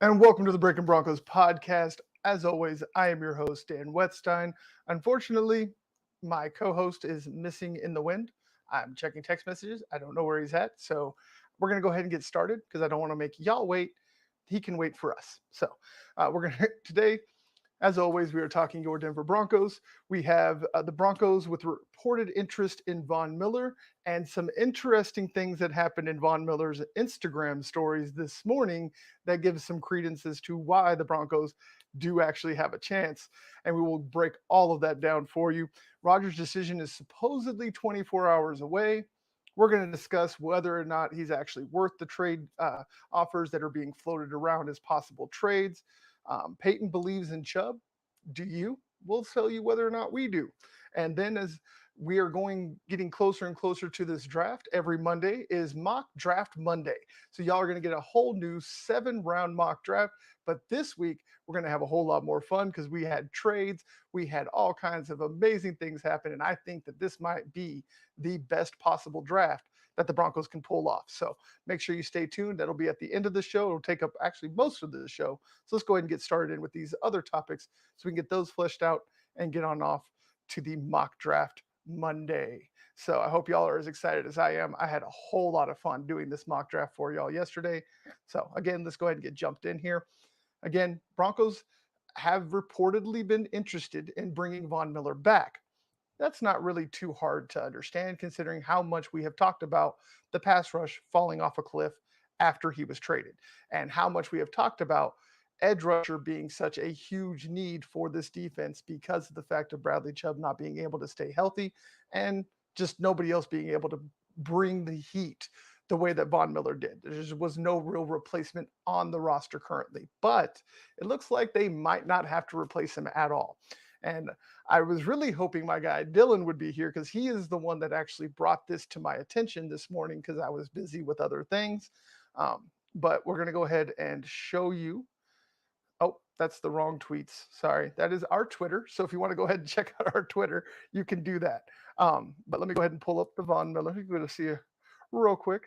And welcome to the Breaking Broncos podcast. As always, I am your host, Dan Wetstein. Unfortunately, my co host is missing in the wind. I'm checking text messages. I don't know where he's at. So we're going to go ahead and get started because I don't want to make y'all wait. He can wait for us. So we're going to today. As always, we are talking your Denver Broncos. We have the Broncos with reported interest in Von Miller and some interesting things that happened in Von Miller's Instagram stories this morning that gives some credence as to why the Broncos do actually have a chance. And we will break all of that down for you. Rodgers' decision is supposedly 24 hours away. We're going to discuss whether or not he's actually worth the trade offers that are being floated around as possible trades. Peyton believes in Chubb. Do you? We'll tell you whether or not we do. And then as we are getting closer and closer to this draft, every Monday is mock draft Monday. So y'all are going to get a whole new 7-round mock draft. But this week, we're going to have a whole lot more fun because we had trades. We had all kinds of amazing things happen. And I think that this might be the best possible draft that the Broncos can pull off. So make sure you stay tuned. That'll be at the end of the show. It'll take up actually most of the show. So let's go ahead and get started in with these other topics so we can get those fleshed out and get on off to the mock draft Monday. So I hope y'all are as excited as I am. I had a whole lot of fun doing this mock draft for y'all yesterday. So again, let's go ahead and get jumped in here. Again, Broncos have reportedly been interested in bringing Von Miller back. That's not really too hard to understand considering how much we have talked about the pass rush falling off a cliff after he was traded and how much we have talked about edge rusher being such a huge need for this defense because of the fact of Bradley Chubb not being able to stay healthy and just nobody else being able to bring the heat the way that Von Miller did. There just was no real replacement on the roster currently, but it looks like they might not have to replace him at all. And I was really hoping my guy Dylan would be here because he is the one that actually brought this to my attention this morning because I was busy with other things. But we're going to go ahead and show you. Oh, that's the wrong tweets. Sorry. That is our Twitter. So if you want to go ahead and check out our Twitter, you can do that. But let me go ahead and pull up the Von Miller. You're going to see it real quick.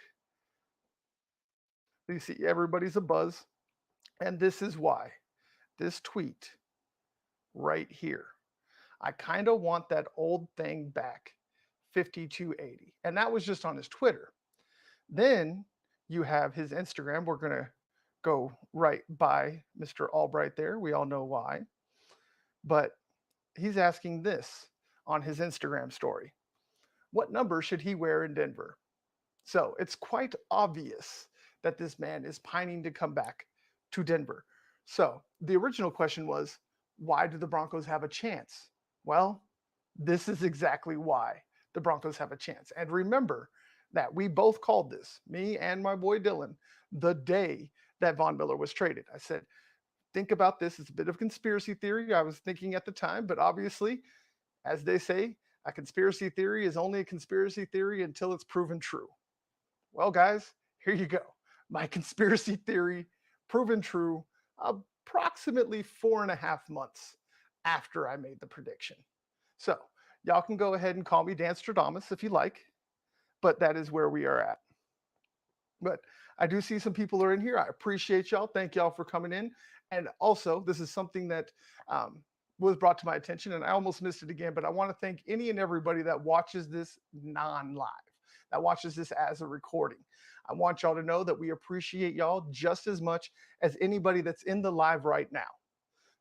You see everybody's a buzz. And this is why. This tweet right here. I kind of want that old thing back, 5280. And that was just on his Twitter. Then you have his Instagram. We're going to go right by Mr. Albright there. We all know why. But he's asking this on his Instagram story. What number should he wear in Denver? So it's quite obvious that this man is pining to come back to Denver. So the original question was, why do the Broncos have a chance? Well, this is exactly why the Broncos have a chance. And remember that we both called this, me and my boy Dylan, the day that Von Miller was traded. I said, think about this. It's a bit of conspiracy theory. I was thinking at the time, but obviously, as they say, a conspiracy theory is only a conspiracy theory until it's proven true. Well, guys, here you go. My conspiracy theory proven true approximately 4.5 months after I made the prediction. So, y'all can go ahead and call me Dan Stradamus if you like, but that is where we are at. But I do see some people are in here. I appreciate y'all. Thank y'all for coming in. And also, this is something that was brought to my attention, and I almost missed it again. But I want to thank any and everybody that watches this non-live, that watches this as a recording. I want y'all to know that we appreciate y'all just as much as anybody that's in the live right now.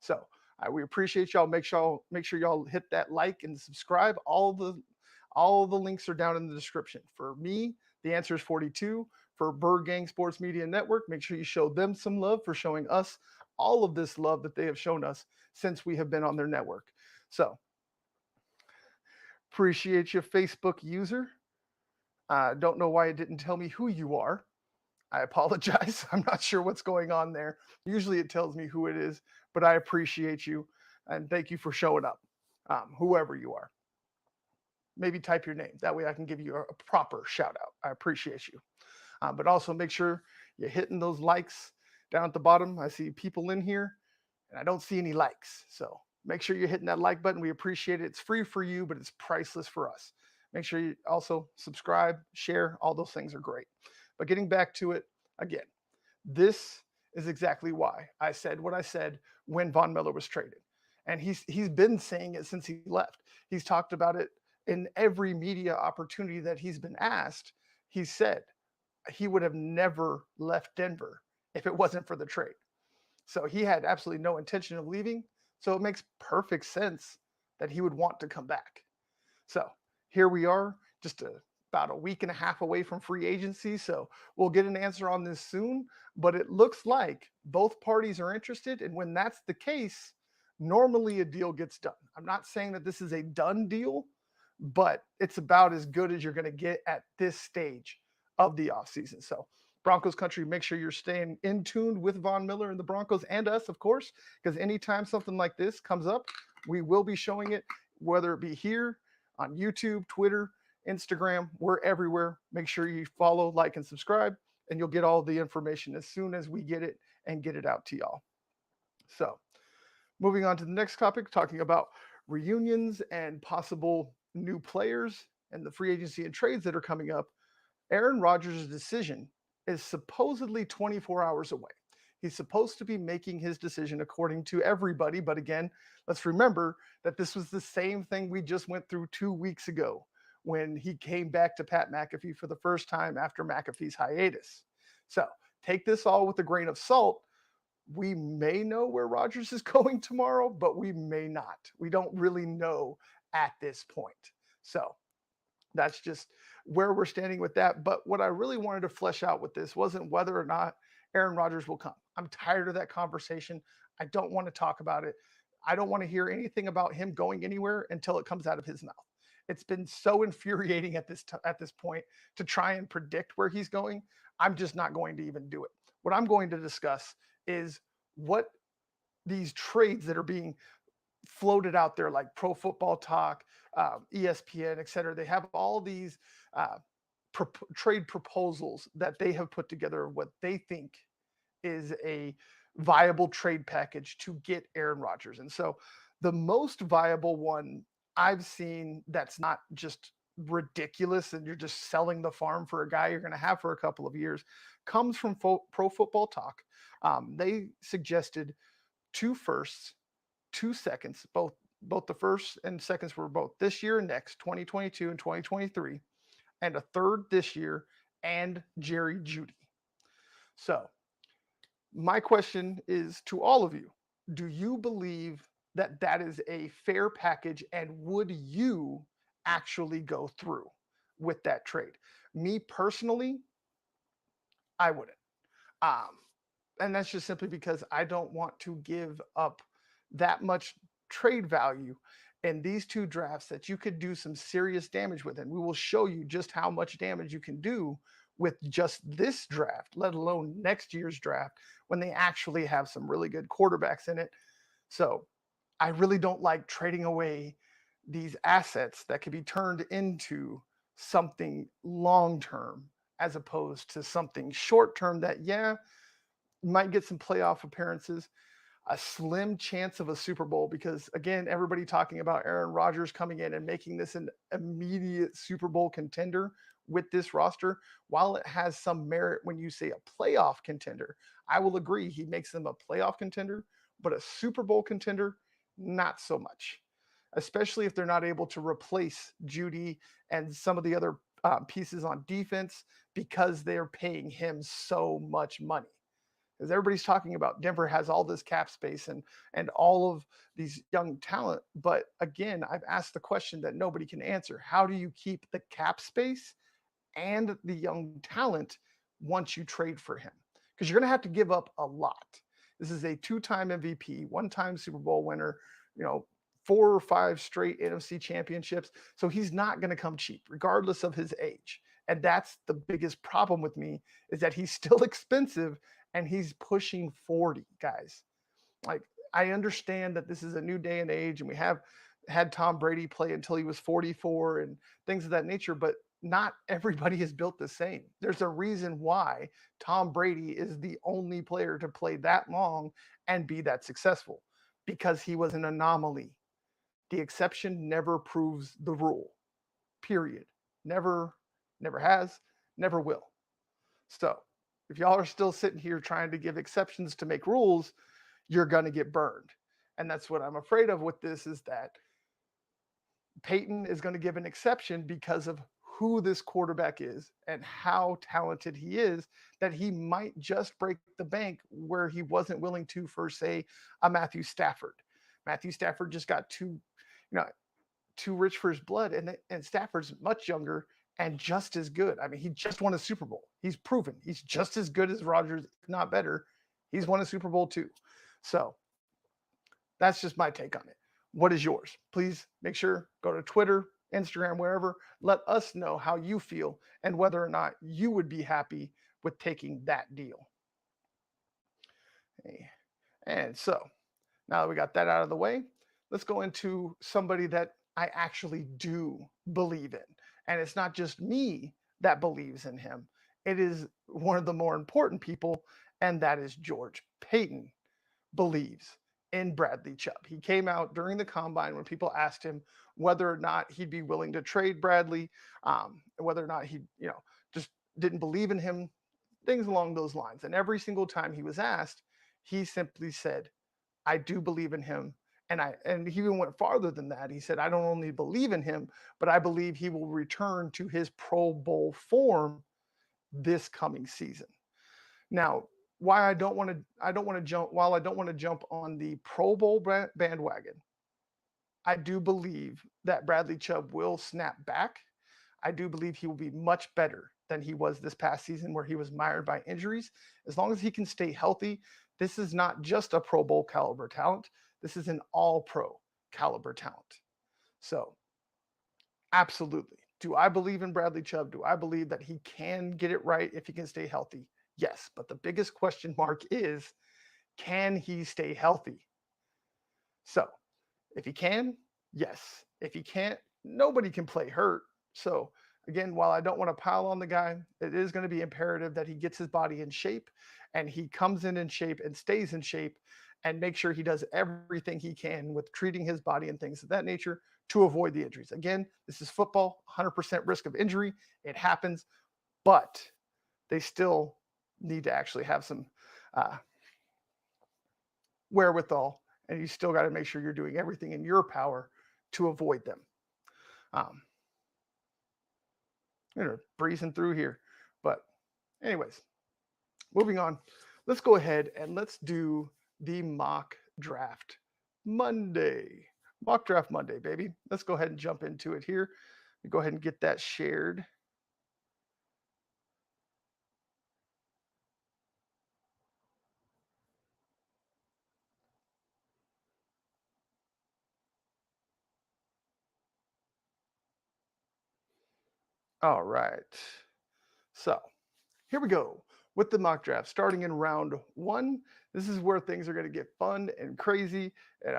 So we appreciate y'all. Make sure y'all hit that like and subscribe. All the links are down in the description. For me, the answer is 42. For Bird Gang Sports Media Network, make sure you show them some love for showing us all of this love that they have shown us since we have been on their network. So appreciate you, Facebook user. Don't know why it didn't tell me who you are. I apologize. I'm not sure what's going on there. Usually it tells me who it is, but I appreciate you and thank you for showing up, whoever you are. Maybe type your name. That way I can give you a proper shout out. I appreciate you. But also make sure you're hitting those likes down at the bottom. I see people in here and I don't see any likes. So make sure you're hitting that like button. We appreciate it. It's free for you, but it's priceless for us. Make sure you also subscribe, share. All those things are great. But getting back to it again, this is exactly why I said what I said when Von Miller was traded. And he's been saying it since he left. He's talked about it in every media opportunity that he's been asked. He said he would have never left Denver if it wasn't for the trade. So he had absolutely no intention of leaving. So it makes perfect sense that he would want to come back. So here we are, just about a week and a half away from free agency. So we'll get an answer on this soon. But it looks like both parties are interested. And when that's the case, normally a deal gets done. I'm not saying that this is a done deal, but it's about as good as you're going to get at this stage of the offseason. So Broncos country, make sure you're staying in tune with Von Miller and the Broncos and us, of course, because anytime something like this comes up, we will be showing it, whether it be here on YouTube, Twitter, Instagram. We're everywhere. Make sure you follow, like, and subscribe, and you'll get all the information as soon as we get it and get it out to y'all. So moving on to the next topic, talking about reunions and possible new players and the free agency and trades that are coming up. Aaron Rodgers' decision is supposedly 24 hours away. He's supposed to be making his decision according to everybody. But again, let's remember that this was the same thing we just went through 2 weeks ago when he came back to Pat McAfee for the first time after McAfee's hiatus. So take this all with a grain of salt. We may know where Rodgers is going tomorrow, but we may not. We don't really know at this point. So that's just where we're standing with that. But what I really wanted to flesh out with this wasn't whether or not Aaron Rodgers will come. I'm tired of that conversation. I don't want to talk about it. I don't want to hear anything about him going anywhere until it comes out of his mouth. It's been so infuriating at this point to try and predict where he's going. I'm just not going to even do it. What I'm going to discuss is what these trades that are being floated out there, like Pro Football Talk, ESPN, et cetera. They have all these trade proposals that they have put together, what they think is a viable trade package to get Aaron Rodgers. And so the most viable one I've seen that's not just ridiculous and you're just selling the farm for a guy you're going to have for a couple of years comes from Pro Football Talk. They suggested 2 firsts, 2 seconds, both the first and seconds were both this year and next, 2022 and 2023, and a third this year and Jerry Jeudy. So my question is to all of you, do you believe that that is a fair package, and would you actually go through with that trade? Me personally, I wouldn't. Um, and that's just simply because I don't want to give up that much trade value in these two drafts that you could do some serious damage with. And we will show you just how much damage you can do with just this draft, let alone next year's draft when they actually have some really good quarterbacks in it. So I really don't like trading away these assets that could be turned into something long term as opposed to something short term that, yeah, you might get some playoff appearances, a slim chance of a Super Bowl because again, everybody talking about Aaron Rodgers coming in and making this an immediate Super Bowl contender with this roster. While it has some merit when you say a playoff contender, I will agree he makes them a playoff contender, but a Super Bowl contender, not so much. Especially if they're not able to replace Judy and some of the other pieces on defense because they're paying him so much money as everybody's talking about. Denver has all this cap space and all of these young talent, but again, I've asked the question that nobody can answer. How do you keep the cap space and the young talent once you trade for him? Because you're going to have to give up a lot. This is a two-time MVP, one-time Super Bowl winner, you know, 4 or 5 straight NFC championships. So he's not going to come cheap, regardless of his age. And that's the biggest problem with me is that he's still expensive and he's pushing 40, guys. Like, I understand that this is a new day and age, and we have had Tom Brady play until he was 44 and things of that nature, but not everybody is built the same. There's a reason why Tom Brady is the only player to play that long and be that successful because he was an anomaly. The exception never proves the rule. Period. Never, never has, never will. So, if y'all are still sitting here trying to give exceptions to make rules, you're going to get burned. And that's what I'm afraid of with this is that Peyton is going to give an exception because of who this quarterback is and how talented he is, that he might just break the bank where he wasn't willing to for, say, a Matthew Stafford. Matthew Stafford just got know, too rich for his blood, and Stafford's much younger and just as good. I mean, he just won a Super Bowl. He's proven he's just as good as Rodgers, if not better. He's won a Super Bowl too. So that's just my take on it. What is yours? Please make sure go to Twitter, Instagram, wherever. Let us know how you feel and whether or not you would be happy with taking that deal. And so now that we got that out of the way, let's go into somebody that I actually do believe in. And it's not just me that believes in him, it is one of the more important people, and that is George Paton believes in Bradley Chubb. He came out during the combine when people asked him whether or not he'd be willing to trade Bradley, whether or not he, just didn't believe in him, things along those lines. And every single time he was asked, he simply said, I do believe in him. And he even went farther than that. He said, I don't only believe in him, but I believe he will return to his Pro Bowl form this coming season. Now, why I don't want to jump on the Pro Bowl bandwagon, I do believe that Bradley Chubb will snap back. I do believe he will be much better than he was this past season where he was mired by injuries. As long as he can stay healthy, this is not just a Pro Bowl caliber talent. This is an all pro caliber talent. So, absolutely. Do I believe in Bradley Chubb? Do I believe that he can get it right if he can stay healthy? Yes. But the biggest question mark is, can he stay healthy? So, if he can, yes. If he can't, nobody can play hurt. So, again, while I don't want to pile on the guy, it is going to be imperative that he gets his body in shape and he comes in shape and stays in shape and make sure he does everything he can with treating his body and things of that nature to avoid the injuries. Again, this is football, 100% risk of injury. It happens, but they still need to actually have some wherewithal, and you still got to make sure you're doing everything in your power to avoid them. Breezing through here. But anyways, moving on. Let's go ahead and let's do the mock draft Monday. Mock draft Monday, baby. Let's go ahead and jump into it here. Go ahead and get that shared. All right. So here we go with the mock draft starting in round one. This is where things are going to get fun and crazy. And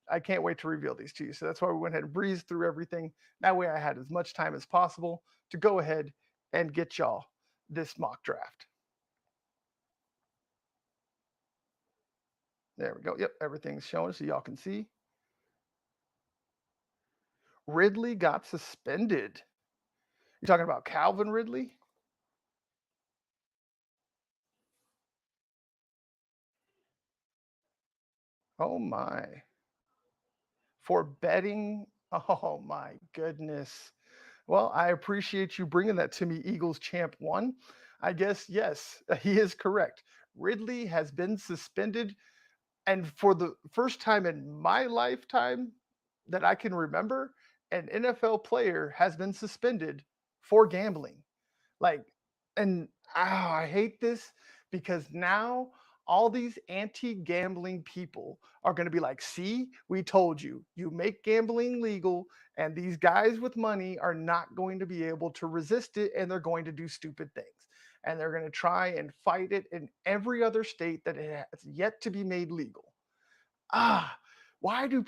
I can't wait to reveal these to you. So that's why we went ahead and breezed through everything. That way I had as much time as possible to go ahead and get y'all this mock draft. There we go. Yep, everything's showing so y'all can see. Ridley got suspended. You're talking about Calvin Ridley? Oh my. For betting? Oh my goodness. Well, I appreciate you bringing that to me, Eagles Champ 1. I guess, yes, he is correct. Ridley has been suspended. And for the first time in my lifetime that I can remember, an NFL player has been suspended for gambling. Like, and I hate this because now all these anti-gambling people are going to be like, see, we told you, you make gambling legal, and these guys with money are not going to be able to resist it, and they're going to do stupid things. And they're going to try and fight it in every other state that it has yet to be made legal. Ah, why do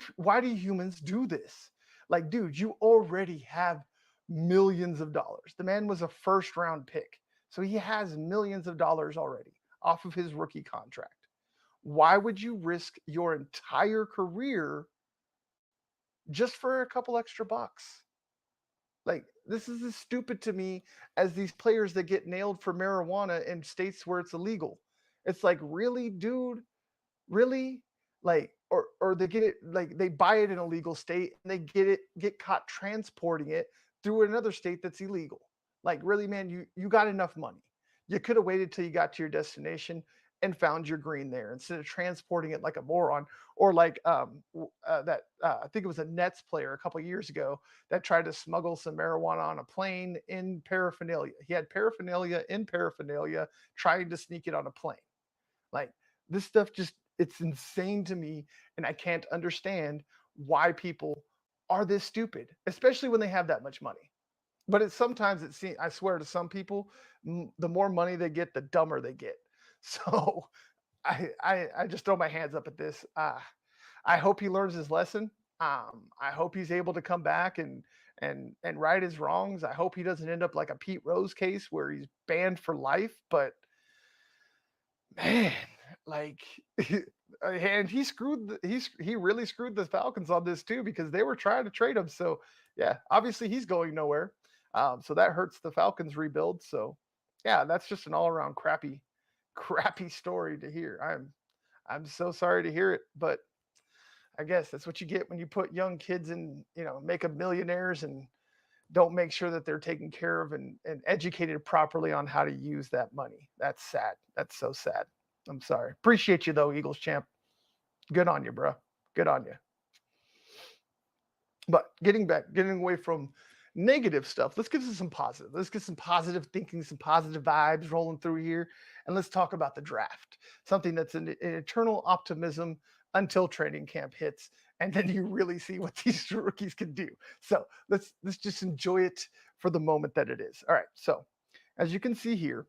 humans do this? Like, dude, you already have millions of dollars. The man was a first round pick. So he has millions of dollars already off of his rookie contract. Why would you risk your entire career just for a couple extra bucks? Like, this is as stupid to me as these players that get nailed for marijuana in states where it's illegal. It's like, really, dude? Really? Like, or they get it, like they buy it in a legal state and they get caught transporting it through another state that's illegal. Like, really, man, you got enough money. You could have waited till you got to your destination and found your green there instead of transporting it like a moron. Or like that I think it was a Nets player a couple years ago that tried to smuggle some marijuana on a plane in paraphernalia. He had paraphernalia in paraphernalia trying to sneak it on a plane. Like, this stuff just, it's insane to me, and I can't understand why people are this stupid, especially when they have that much money. But it's sometimes it seems, I swear to some people, the more money they get, the dumber they get. So I just throw my hands up at this. I hope he learns his lesson. I hope he's able to come back and right his wrongs. I hope he doesn't end up like a Pete Rose case where he's banned for life. But man, like, and he really screwed the Falcons on this too because they were trying to trade him. So yeah, obviously he's going nowhere. So that hurts the Falcons rebuild. So yeah, that's just an all around crappy story to hear. I'm so sorry to hear it, but I guess that's what you get when you put young kids in, make them millionaires and don't make sure that they're taken care of and educated properly on how to use that money. That's sad. That's so sad. I'm sorry. Appreciate you though, Eagles champ. Good on you, bro. Good on you. But getting away from negative stuff, let's get to some positive. Let's get some positive thinking, some positive vibes rolling through here. And let's talk about the draft, something that's an eternal optimism until training camp hits. And then you really see what these rookies can do. So let's just enjoy it for the moment that it is. All right. So as you can see here,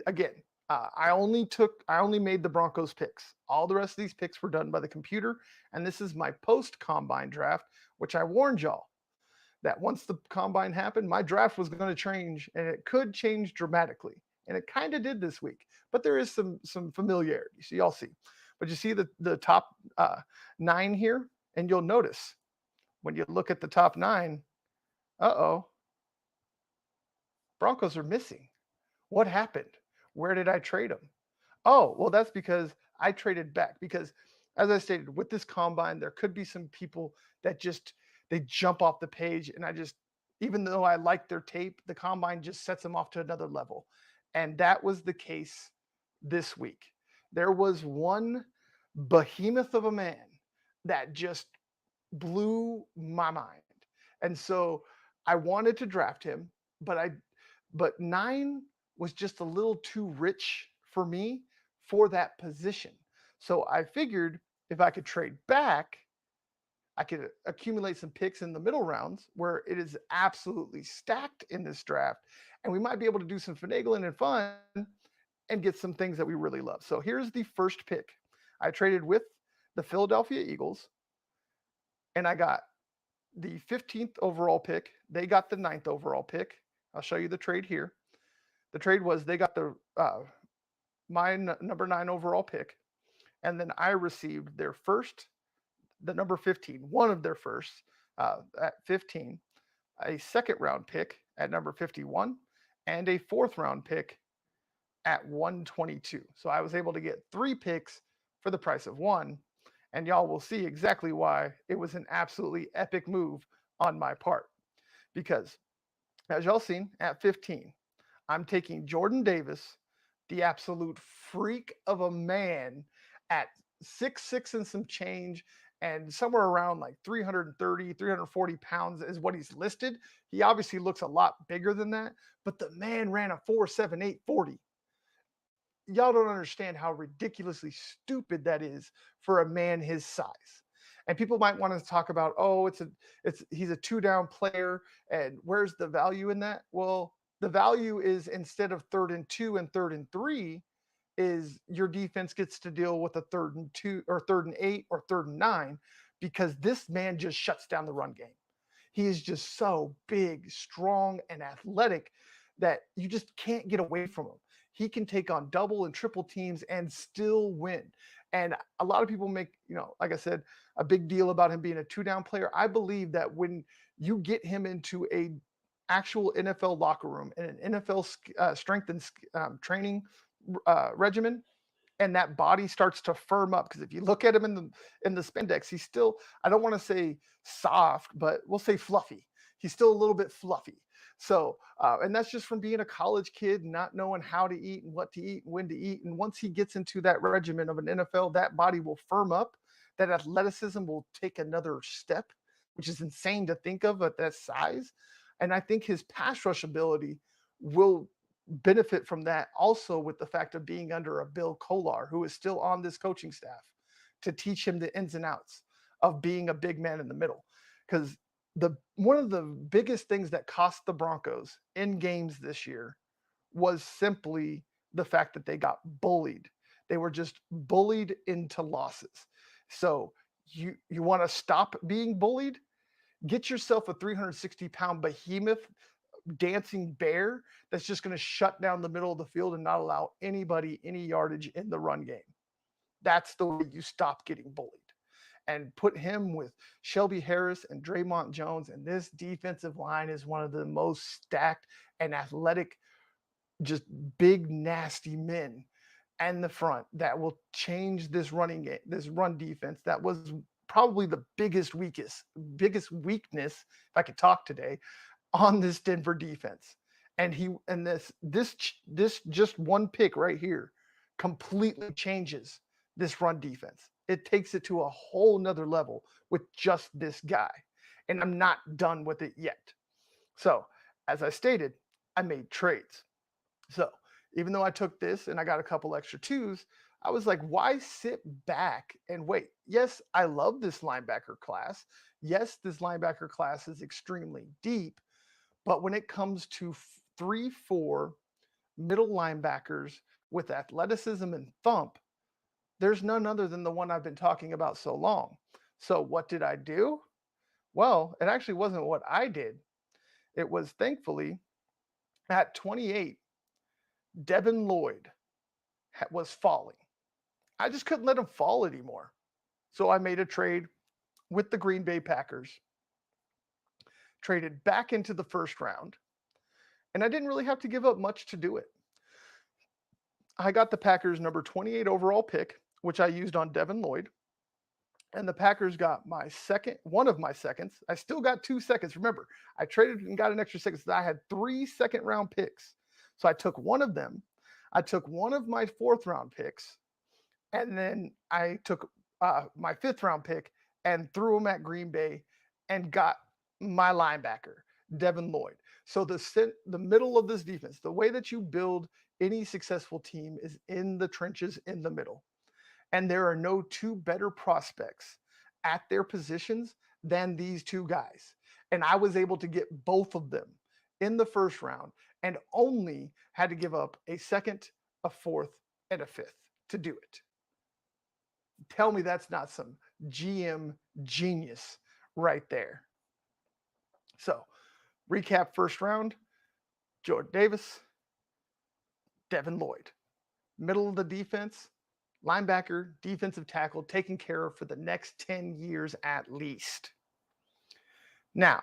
again, I only made the Broncos picks. All the rest of these picks were done by the computer, and this is my post combine draft, which I warned y'all that once the combine happened, my draft was going to change, and it could change dramatically, and it kind of did this week. But there is some familiarity, so y'all see. But you see the top 9 here, and you'll notice when you look at the top 9, uh-oh, Broncos are missing. What happened? Where did I trade them? Oh, well, that's because I traded back. Because, as I stated, with this combine, there could be some people that just they jump off the page, and I just, even though I like their tape, the combine just sets them off to another level, and that was the case this week. There was one behemoth of a man that just blew my mind, and so I wanted to draft him, but I but 9 was just a little too rich for me for that position. So I figured if I could trade back, I could accumulate some picks in the middle rounds where it is absolutely stacked in this draft. And we might be able to do some finagling and fun and get some things that we really love. So here's the first pick. I traded with the Philadelphia Eagles, and I got the 15th overall pick. They got the ninth overall pick. I'll show you the trade here. The trade was they got my number 9 overall pick, and then I received their first, the number 15, one of their first at 15, a second round pick at number 51, and a fourth round pick at 122. So I was able to get 3 picks for the price of one. And y'all will see exactly why it was an absolutely epic move on my part. Because as y'all seen at 15, I'm taking Jordan Davis, the absolute freak of a man, at 6'6" and some change, and somewhere around like 330, 340 pounds is what he's listed. He obviously looks a lot bigger than that, but the man ran a 4.78 40. Y'all don't understand how ridiculously stupid that is for a man his size. And people might want to talk about, oh, he's a two down player, and where's the value in that? Well, the value is instead of 3rd and 2 and 3rd and 3, is your defense gets to deal with a 3rd and 2 or 3rd and 8 or 3rd and 9, because this man just shuts down the run game. He is just so big, strong, and athletic that you just can't get away from him. He can take on double and triple teams and still win. And a lot of people make, like I said, a big deal about him being a two down player. I believe that when you get him into a actual NFL locker room and an NFL strength and training regimen, and that body starts to firm up, because if you look at him in the spandex, he's still, I don't want to say soft, but we'll say fluffy. He's still a little bit fluffy. So, and that's just from being a college kid, not knowing how to eat and what to eat and when to eat. And once he gets into that regimen of an NFL, that body will firm up. That athleticism will take another step, which is insane to think of at that size. And I think his pass rush ability will benefit from that also, with the fact of being under a Bill Kolar, who is still on this coaching staff, to teach him the ins and outs of being a big man in the middle. Because one of the biggest things that cost the Broncos in games this year was simply the fact that they got bullied. They were just bullied into losses. So you want to stop being bullied? Get yourself a 360-pound behemoth dancing bear that's just going to shut down the middle of the field and not allow anybody any yardage in the run game. That's the way you stop getting bullied. And put him with Shelby Harris and Draymond Jones, and this defensive line is one of the most stacked and athletic, just big, nasty men and the front that will change this running game, this run defense that was probably the biggest weakness, if I could talk today, on this Denver defense. And this just one pick right here completely changes this run defense. It takes it to a whole nother level with just this guy. And I'm not done with it yet. So, as I stated, I made trades. So, even though I took this and I got a couple extra twos, I was like, why sit back and wait? Yes, I love this linebacker class. Yes, this linebacker class is extremely deep. But when it comes to 3-4 middle linebackers with athleticism and thump, there's none other than the one I've been talking about so long. So what did I do? Well, it actually wasn't what I did. It was, thankfully, at 28, Devin Lloyd was falling. I just couldn't let him fall anymore. So I made a trade with the Green Bay Packers, traded back into the first round, and I didn't really have to give up much to do it. I got the Packers' number 28 overall pick, which I used on Devin Lloyd. And the Packers got one of my seconds. I still got 2 seconds. Remember, I traded and got an extra second. So I had 3 second-round picks. So I took one of them. I took one of my 4th-round picks. And then I took my 5th-round pick and threw them at Green Bay and got my linebacker, Devin Lloyd. So the middle of this defense, the way that you build any successful team is in the trenches in the middle. And there are no 2 better prospects at their positions than these two guys. And I was able to get both of them in the first round and only had to give up a second, a fourth, and a fifth to do it. Tell me that's not some GM genius right there. So, recap first round: Jordan Davis, Devin Lloyd. Middle of the defense, linebacker, defensive tackle, taken care of for the next 10 years at least. Now,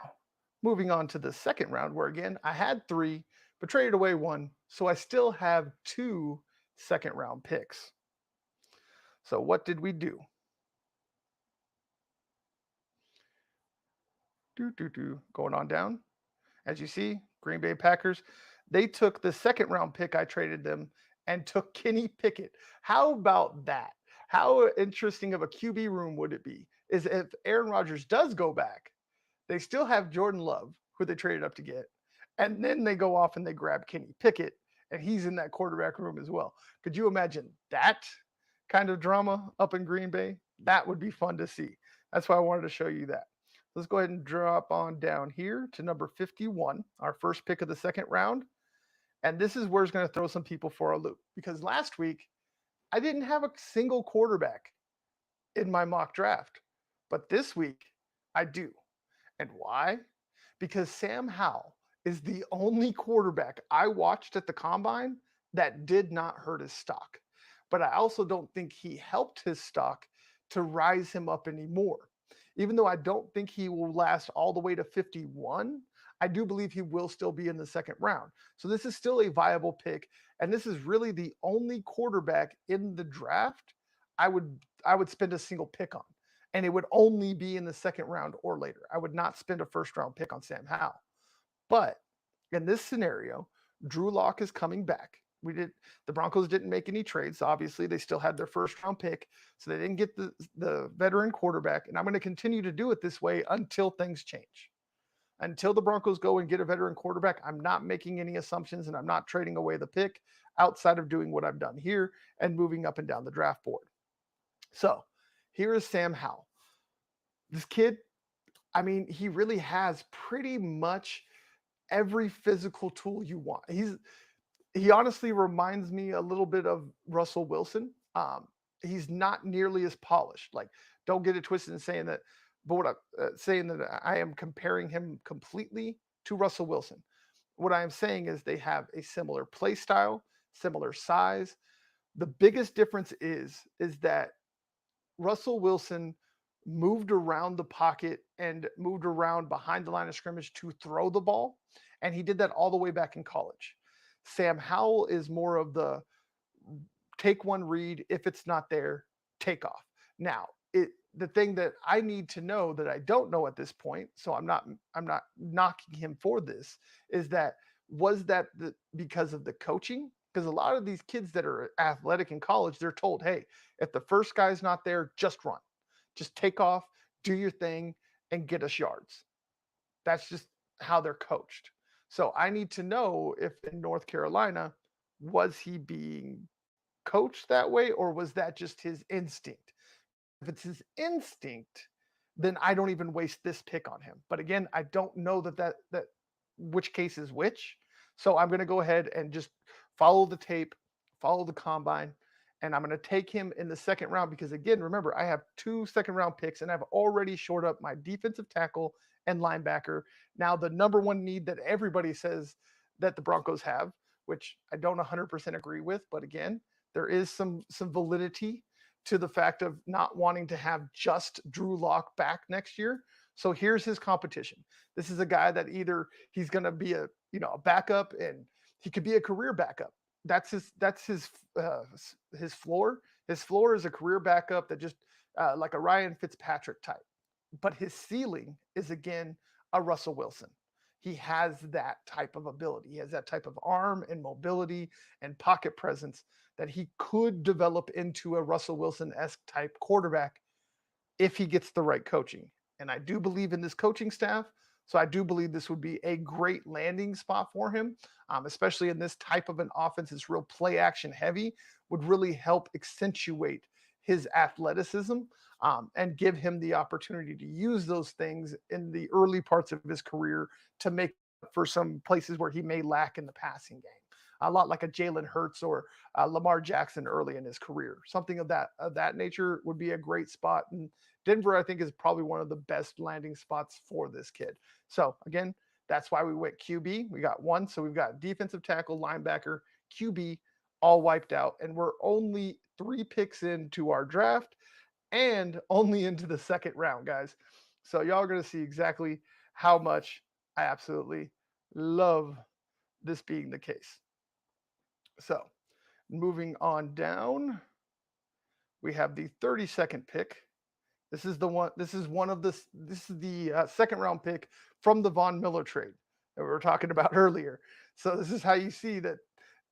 moving on to the second round, where again, I had 3, but traded away 1. So I still have 2 second round picks. So what did we do? Going on down. As you see, Green Bay Packers, they took the second round pick I traded them and took Kenny Pickett. How about that? How interesting of a QB room would it be? Is if Aaron Rodgers does go back, they still have Jordan Love, who they traded up to get, and then they go off and they grab Kenny Pickett, and he's in that quarterback room as well. Could you imagine that kind of drama up in Green Bay? That would be fun to see. That's why I wanted to show you that. Let's go ahead and drop on down here to number 51, our first pick of the second round. And this is where it's going to throw some people for a loop, because last week I didn't have a single quarterback in my mock draft, but this week I do. And why? Because Sam Howell is the only quarterback I watched at the combine that did not hurt his stock. But I also don't think he helped his stock to rise him up anymore. Even though I don't think he will last all the way to 51, I do believe he will still be in the second round. So this is still a viable pick, and this is really the only quarterback in the draft I would spend a single pick on, and it would only be in the second round or later. I would not spend a first round pick on Sam Howell. But in this scenario, Drew Lock is coming back. The Broncos didn't make any trades. Obviously, they still had their first round pick, so they didn't get the veteran quarterback. And I'm going to continue to do it this way until things change. Until the Broncos go and get a veteran quarterback, I'm not making any assumptions, and I'm not trading away the pick outside of doing what I've done here and moving up and down the draft board. So here is Sam Howell. This kid, I mean, he really has pretty much every physical tool you want. He honestly reminds me a little bit of Russell Wilson. He's not nearly as polished. Like, don't get it twisted in saying that, but what I'm saying that I am comparing him completely to Russell Wilson. What I am saying is they have a similar play style, similar size. The biggest difference is that Russell Wilson moved around the pocket and moved around behind the line of scrimmage to throw the ball, and he did that all the way back in college. Sam Howell is more of the take one read. If it's not there, take off. Now, the thing that I need to know that I don't know at this point, so I'm not knocking him for this, is that was that because of the coaching? Because a lot of these kids that are athletic in college, they're told, hey, if the first guy's not there, just run. Just take off, do your thing, and get us yards. That's just how they're coached. So I need to know if in North Carolina, was he being coached that way, or was that just his instinct? If it's his instinct, then I don't even waste this pick on him. But again, I don't know that which case is which. So I'm going to go ahead and just follow the tape, follow the combine, and I'm going to take him in the second round because, again, remember, I have 2 second round picks, and I've already shored up my defensive tackle and linebacker. Now, the number one need that everybody says that the Broncos have, which I don't 100% agree with, but again, there is some validity to the fact of not wanting to have just Drew Lock back next year. So here's his competition. This is a guy that either he's going to be a backup, and he could be a career backup. That's his floor. His floor is a career backup that just like a Ryan Fitzpatrick type. But his ceiling is again a Russell Wilson. He has that type of ability. He has that type of arm and mobility and pocket presence that he could develop into a Russell Wilson-esque type quarterback if he gets the right coaching. And I do believe in this coaching staff. So I do believe this would be a great landing spot for him, especially in this type of an offense. It's real play action heavy, would really help accentuate his athleticism, and give him the opportunity to use those things in the early parts of his career to make up for some places where he may lack in the passing game. A lot like a Jalen Hurts or Lamar Jackson early in his career. Something of that nature would be a great spot. And Denver, I think, is probably one of the best landing spots for this kid. So again, that's why we went QB. We got one, so we've got defensive tackle, linebacker, QB, all wiped out, and we're only 3 picks into our draft and only into the second round, guys. So y'all are going to see exactly how much I absolutely love this being the case. So moving on down, we have the 32nd pick. This is the one. This is one of the. This is the second round pick from the Von Miller trade that we were talking about earlier. So this is how you see that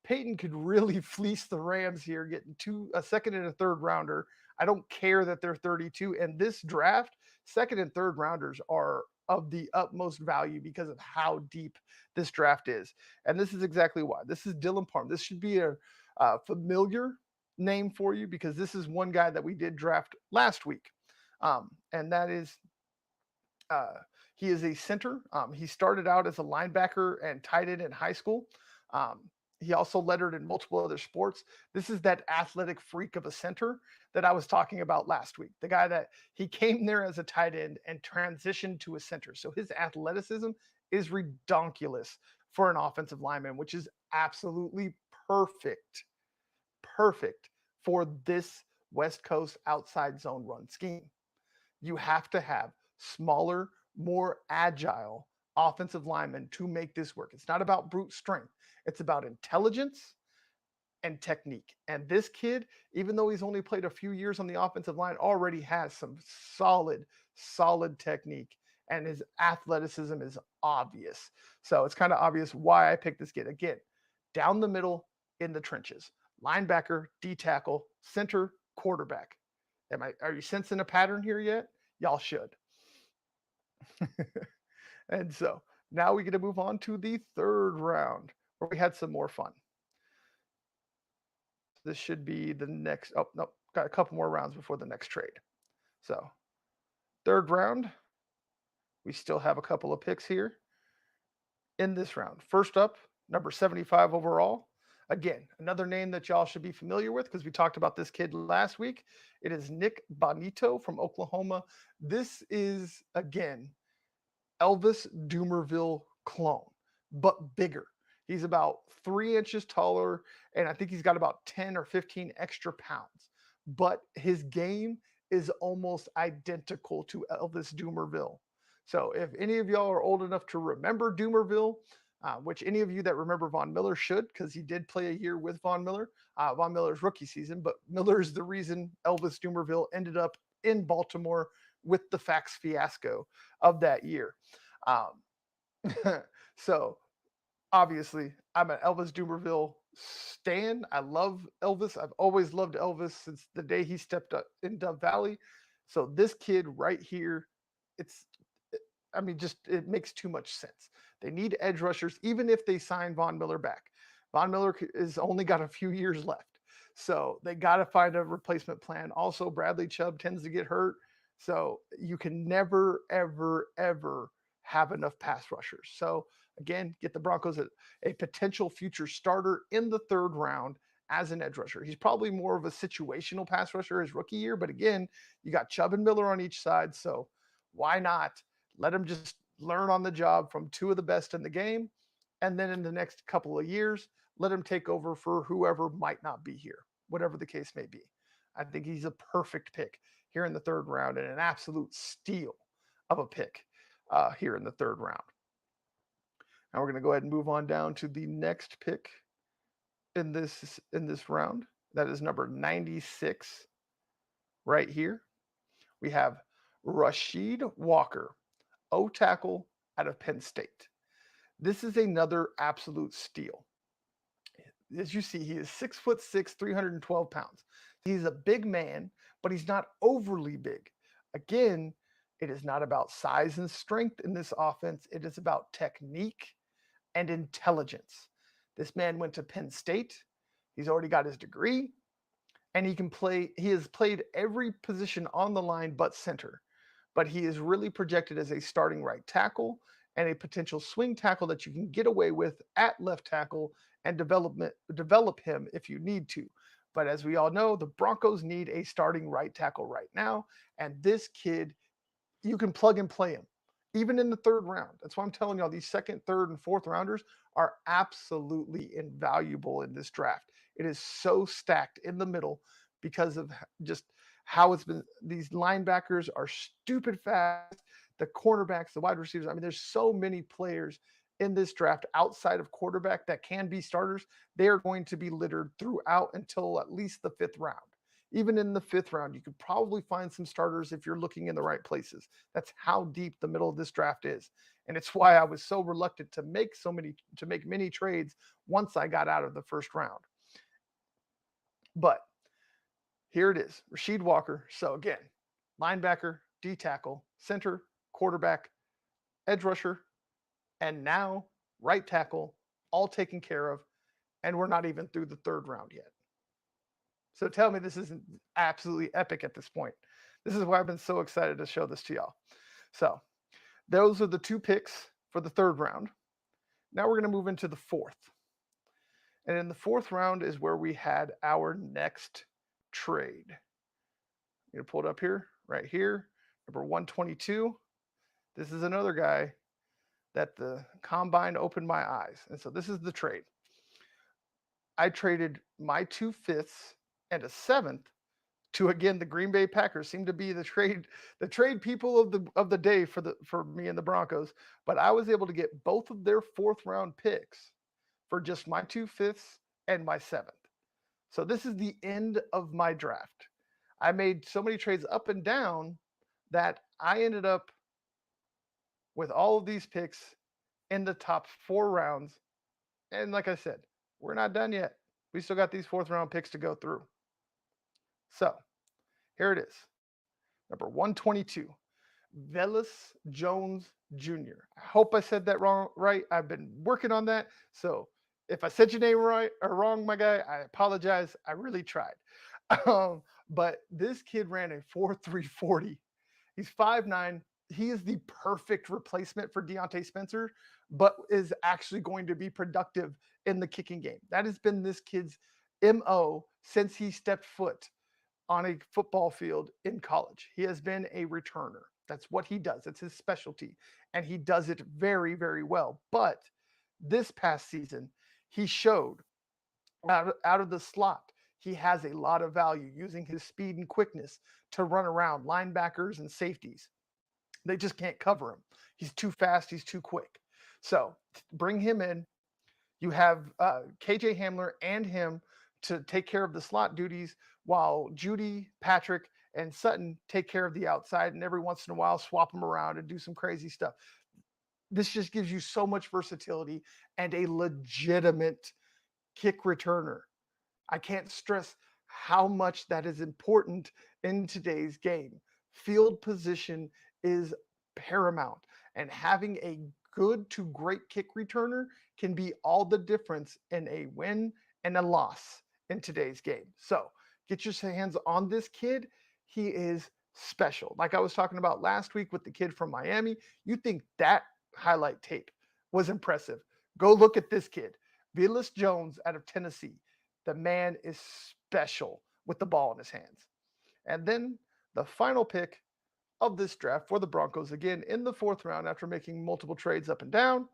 Peyton could really fleece the Rams here, getting a second and a third rounder. I don't care that they're 32. And this draft, second and third rounders are of the utmost value because of how deep this draft is. And this is exactly why. This is Dylan Parham. This should be a familiar name for you because this is one guy that we did draft last week. And that is he is a center. He started out as a linebacker and tight end in high school. Um, he also lettered in multiple other sports. This is that athletic freak of a center that I was talking about last week. The guy that he came there as a tight end and transitioned to a center. So his athleticism is redonkulous for an offensive lineman, which is absolutely perfect for this West Coast outside zone run scheme. You have to have smaller, more agile offensive linemen to make this work. It's not about brute strength, it's about intelligence and technique. And this kid, even though he's only played a few years on the offensive line, already has some solid technique. And his athleticism is obvious. So it's kind of obvious why I picked this kid. Again, down the middle in the trenches. Linebacker, D tackle, center, quarterback. Are you sensing a pattern here yet? Y'all should. And so now we get to move on to the third round where we had some more fun. This should be the next. Oh, no, got a couple more rounds before the next trade. So, third round, we still have a couple of picks here in this round. First up, number 75 overall. Again, another name that y'all should be familiar with because we talked about this kid last week. It is Nick Bonitto from Oklahoma. This is, again, Elvis Dumervil clone, but bigger. He's about 3 inches taller, and I think he's got about 10 or 15 extra pounds. But his game is almost identical to Elvis Dumervil. So if any of y'all are old enough to remember Dumervil, which any of you that remember Von Miller should, because he did play a year with Von Miller, Von Miller's rookie season, but Miller is the reason Elvis Dumervil ended up in Baltimore with the fax fiasco of that year. So obviously, I'm an Elvis Dumervil stan. I love Elvis. I've always loved Elvis since the day he stepped up in Dove Valley. So this kid right here, it's, I mean, just it makes too much sense. They need edge rushers, even if they sign Von Miller back. Von Miller has only got a few years left. So they got to find a replacement plan. Also, Bradley Chubb tends to get hurt. So you can never, ever have enough pass rushers. So again, get the Broncos a potential future starter in the third round as an edge rusher. He's probably more of a situational pass rusher his rookie year, but again, you got Chubb and Miller on each side. So why not let him just learn on the job from two of the best in the game? And then in the next couple of years, let him take over for whoever might not be here, whatever the case may be. I think he's a perfect pick here in the third round and an absolute steal of a pick here in the third round. Now we're going to go ahead and move on down to the next pick in this round. That is number 96 right here. We have Rasheed Walker, O tackle out of Penn State. This is another absolute steal. As you see, he is 6'6", 312 pounds. He's a big man, but he's not overly big. Again, it is not about size and strength in this offense. It is about technique and intelligence. This man went to Penn State. He's already got his degree. and he has played every position on the line but center. But he is really projected as a starting right tackle and a potential swing tackle that you can get away with at left tackle and develop him if you need to. But as we all know, the Broncos need a starting right tackle right now, and this kid, you can plug and play him even in the third round. That's why I'm telling y'all these second, third, and fourth rounders are absolutely invaluable in this draft. It is so stacked in the middle because of just how it's been. These linebackers are stupid fast. The cornerbacks, the wide receivers. I mean, there's so many players in this draft outside of quarterback that can be starters. They are going to be littered throughout until at least the fifth round. Even in the fifth round, you could probably find some starters if you're looking in the right places. That's how deep the middle of this draft is. And it's why I was so reluctant to make many trades once I got out of the first round. But here it is, Rasheed Walker. So again, linebacker, D tackle, center, quarterback, edge rusher, and now right tackle, all taken care of. And we're not even through the third round yet. So tell me this isn't absolutely epic at this point. This is why I've been so excited to show this to y'all. So those are the two picks for the third round. Now we're going to move into the fourth. And in the fourth round is where we had our next trade. I'm going to pull it up here, right here, number 122. This is another guy that the combine opened my eyes. And so this is the trade. I traded my 2/5 and a seventh to again the Green Bay Packers. Seem to be the trade people of the day for me and the Broncos. But I was able to get both of their fourth round picks for just my 2/5 and my seventh. So this is the end of my draft. I made so many trades up and down that I ended up with all of these picks in the top 4 rounds. And like I said, we're not done yet. We still got these fourth round picks to go through. So here it is. Number 122, Velus Jones Jr. I hope I said that right. I've been working on that. So if I said your name right or wrong, my guy, I apologize. I really tried. But this kid ran a 4.340. He's 5'9". He is the perfect replacement for Deontay Spencer, but is actually going to be productive in the kicking game. That has been this kid's MO since he stepped foot on a football field in college. He has been a returner. That's what he does. It's his specialty. And he does it very, very well. But this past season, he showed out of the slot, he has a lot of value using his speed and quickness to run around linebackers and safeties. They just can't cover him. He's too fast. He's too quick. So bring him in. You have KJ Hamler and him to take care of the slot duties while Judy, Patrick, and Sutton take care of the outside, and every once in a while swap them around and do some crazy stuff. This just gives you so much versatility and a legitimate kick returner. I can't stress how much that is important in today's game. Field position is paramount, and having a good to great kick returner can be all the difference in a win and a loss in today's game. So get your hands on this kid. He is special. Like I was talking about last week with the kid from Miami, you think that highlight tape was impressive. Go look at this kid, Velus Jones out of Tennessee. The man is special with the ball in his hands. And then the final pick of this draft for the Broncos, again in the fourth round after making multiple trades up and down,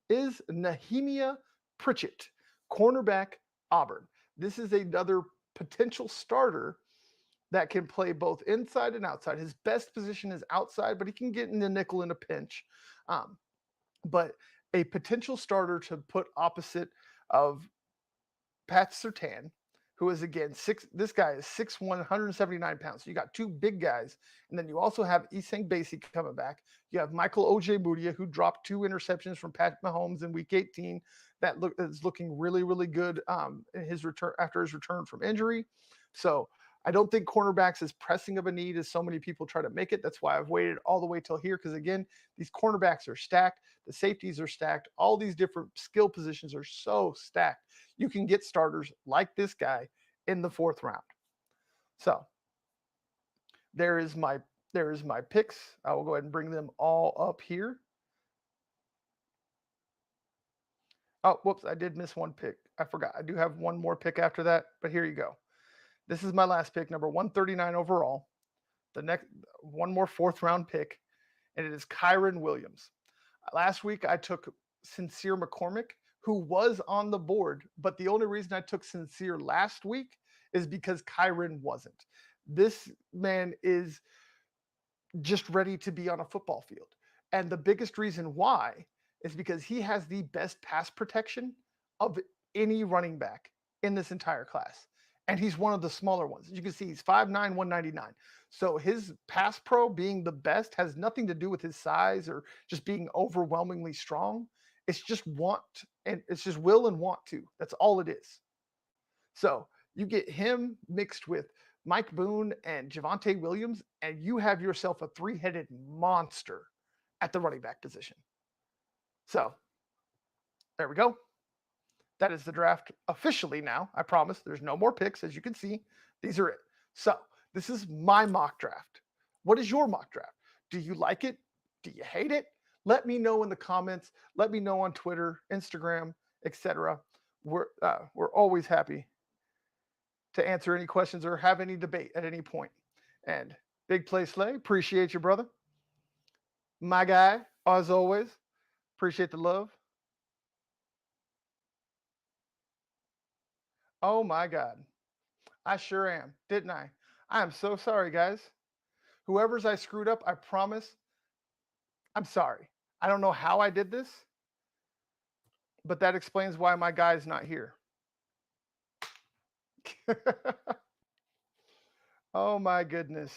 is Nehemiah Pritchett, cornerback, Auburn. This is another potential starter that can play both inside and outside. His best position is outside, but he can get in the nickel in a pinch. But a potential starter to put opposite of Pat Surtain, who is again this guy is 6'1", 179 pounds. So you got two big guys. And then you also have Essang Bassey coming back. You have Michael Ojemudia, who dropped 2 interceptions from Pat Mahomes in week 18. That is looking really, really good in his return after his return from injury. So I don't think cornerbacks as pressing of a need as so many people try to make it. That's why I've waited all the way till here. Because again, these cornerbacks are stacked. The safeties are stacked. All these different skill positions are so stacked. You can get starters like this guy in the fourth round. So there is my picks. I will go ahead and bring them all up here. Oh, whoops, I did miss one pick. I forgot. I do have one more pick after that, but here you go. This is my last pick, number 139 overall. The next one more fourth round pick, and it is Kyren Williams. Last week I took Sincere McCormick, who was on the board, but the only reason I took Sincere last week is because Kyren wasn't. This man is just ready to be on a football field. And the biggest reason why is because he has the best pass protection of any running back in this entire class. And he's one of the smaller ones. You can see he's 5'9", 199. So his pass pro being the best has nothing to do with his size or just being overwhelmingly strong. It's just want, and it's just will and want to. That's all it is. So you get him mixed with Mike Boone and Javonte Williams, and you have yourself a three-headed monster at the running back position. So there we go. That is the draft officially now. I promise there's no more picks. As you can see, these are it. So this is my mock draft. What is your mock draft? Do you like it? Do you hate it? Let me know in the comments. Let me know on Twitter, Instagram, etc. We're always happy to answer any questions or have any debate at any point. And Big Play Slay, appreciate you, brother. My guy, as always, appreciate the love. Oh my God. I sure am, didn't I? I am so sorry, guys. Whoever's I screwed up, I promise. I'm sorry. I don't know how I did this, but that explains why my guy's not here. Oh my goodness.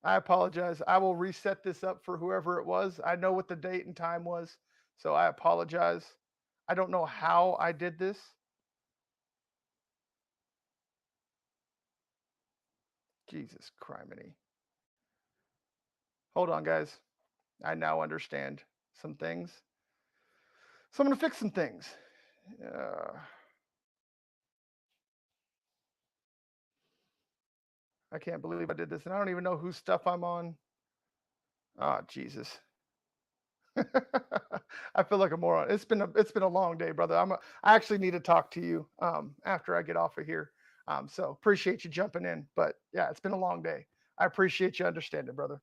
I apologize. I will reset this up for whoever it was. I know what the date and time was, so I apologize. I don't know how I did this. Jesus criminy. Hold on, guys. I now understand some things. So I'm going to fix some things. I can't believe I did this, and I don't even know whose stuff I'm on. Oh, Jesus. I feel like a moron. It's been a long day, brother. I actually need to talk to you after I get off of here. So appreciate you jumping in. But yeah, it's been a long day. I appreciate you understanding, brother.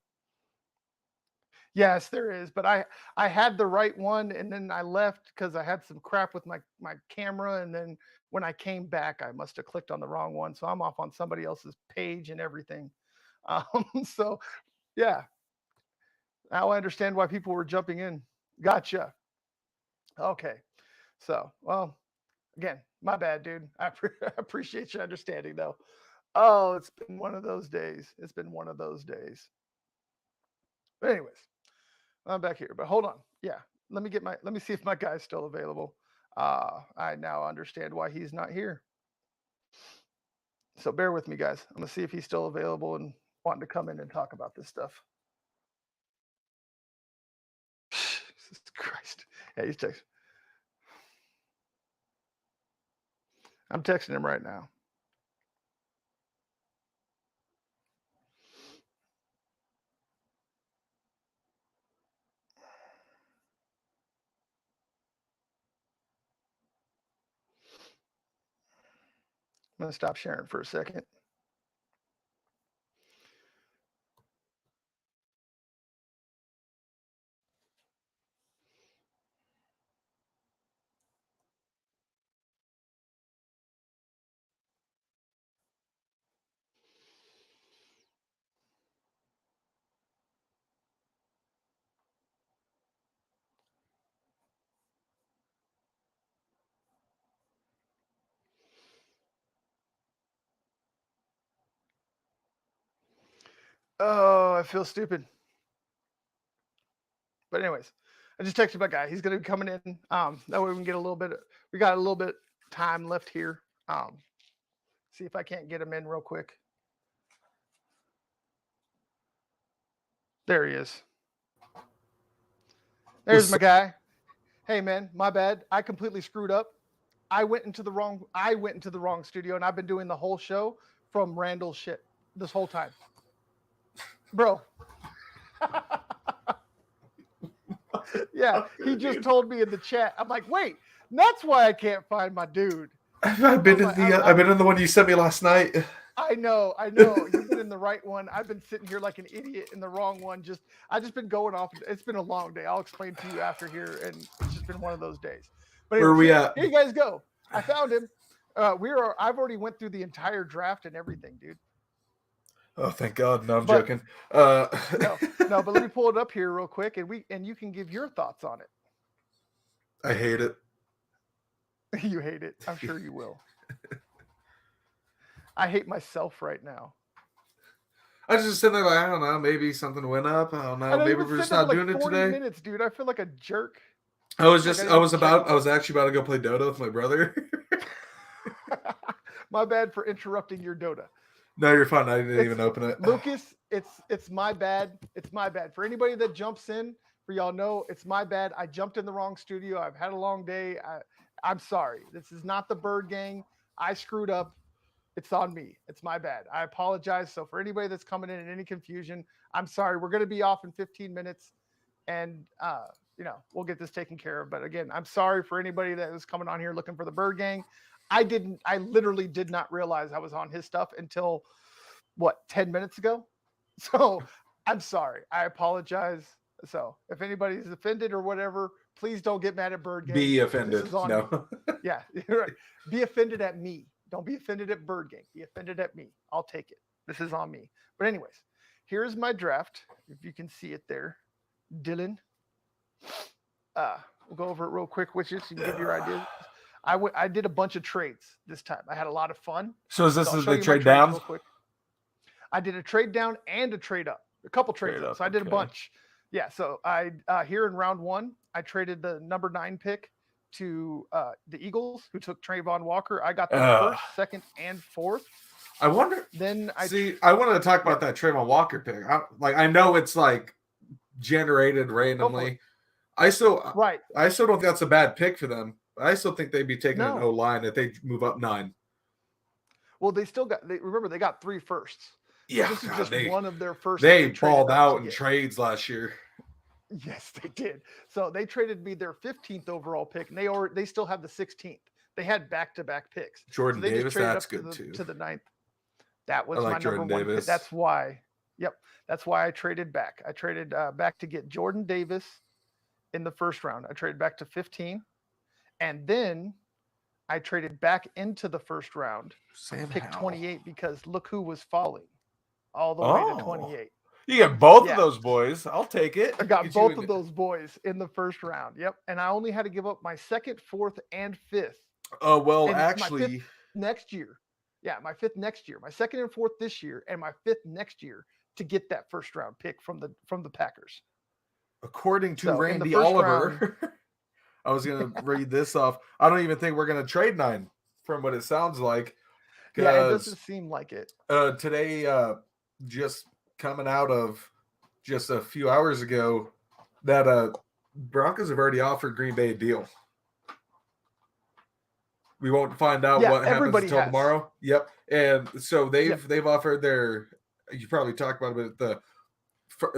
Yes, there is. But I had the right one, and then I left because I had some crap with my camera, and then when I came back, I must have clicked on the wrong one. So I'm off on somebody else's page and everything. So yeah, now I understand why people were jumping in. Gotcha. Okay. So, well, again, my bad, dude. I appreciate your understanding, though. Oh, it's been one of those days. It's been one of those days. But anyways, I'm back here. But hold on. Yeah, let me see if my guy's still available. I now understand why he's not here. So bear with me, guys. I'm gonna see if he's still available and wanting to come in and talk about this stuff. Jesus Christ. Yeah, he's texting. I'm texting him right now. I'm gonna stop sharing for a second. Oh, I feel stupid. But anyways, I just texted my guy. He's gonna be coming in. That way we can get a little bit. We got a little bit time left here. See if I can't get him in real quick. There he is. There's my guy. Hey man, my bad. I completely screwed up. I went into the wrong studio, and I've been doing the whole show from Randall's shit this whole time, bro. Yeah, he just told me in the chat. I'm like, wait, that's why I can't find my dude. I've been in I've been in the one you sent me last night. I know. You've been in the right one. I've been sitting here like an idiot in the wrong one. I just been going off. It's been a long day. I'll explain to you after here, and it's just been one of those days. But Where are we at? Here you guys go. I found him. I've already went through the entire draft and everything, dude. Oh, thank God! No, I'm joking. No, but let me pull it up here real quick, and you can give your thoughts on it. I hate it. You hate it. I'm sure you will. I hate myself right now. I just sitting there like, I don't know, maybe something went up. I don't know. Maybe we're just not doing it today. Minutes, dude. I feel like a jerk. I was actually about to go play Dota with my brother. My bad for interrupting your Dota. No, you're fine. I didn't even open it. Lucas, it's my bad. It's my bad. For anybody that jumps in, for y'all know, it's my bad. I jumped in the wrong studio. I've had a long day. I'm sorry. This is not the Bird Gang. I screwed up. It's on me. It's my bad. I apologize. So for anybody that's coming in any confusion, I'm sorry. We're going to be off in 15 minutes, and we'll get this taken care of. But again, I'm sorry for anybody that was coming on here looking for the Bird Gang. I literally did not realize I was on his stuff until 10 minutes ago. So I'm sorry. I apologize. So if anybody's offended or whatever, please don't get mad at Bird Gang. Be offended. No. Yeah, you're right. Be offended at me. Don't be offended at Bird Gang. Be offended at me. I'll take it. This is on me. But anyways, here's my draft. If you can see it there, Dylan. We'll go over it real quick with you so you can give your ideas. I did a bunch of trades this time. I had a lot of fun. So is this the trade down? I did a trade down and a trade up. A couple trades up. So I did a bunch. Yeah. So I here in round 1, I traded the number 9 pick to the Eagles, who took Trayvon Walker. I got the first, second, and fourth. I wonder. Then I wanted to talk about that Trayvon Walker pick. I know it's like generated randomly. I still don't think that's a bad pick for them. I still think they'd be taking an O-line if they move up 9. Well, they got 3 firsts. Yeah, this is just one of their first. They balled out in trades last year. Yes, they did. So they traded me their 15th overall pick, and they still have the 16th. They had back-to-back picks. Jordan Davis, that's good too. To the 9th. That was my number 1 pick. That's why. Yep, that's why I traded back. I traded back to get Jordan Davis in the first round. I traded back to 15, and then I traded back into the first round, pick 28, because look who was falling all the way to 28. You get both of those boys. I'll take it. I got both of those boys in the first round. Yep. And I only had to give up my 2nd, 4th, and 5th. Oh, well, actually. Next year. Yeah, my 5th next year. My 2nd and 4th this year, and my 5th next year to get that first round pick from the Packers. According to Randy Oliver, I was going to read this off. I don't even think we're going to trade 9 from what it sounds like. Yeah, it doesn't seem like it. Today, just coming out of just a few hours ago, that Broncos have already offered Green Bay a deal. We won't find out what happens until tomorrow. Yep. And so they've offered you probably talked about it,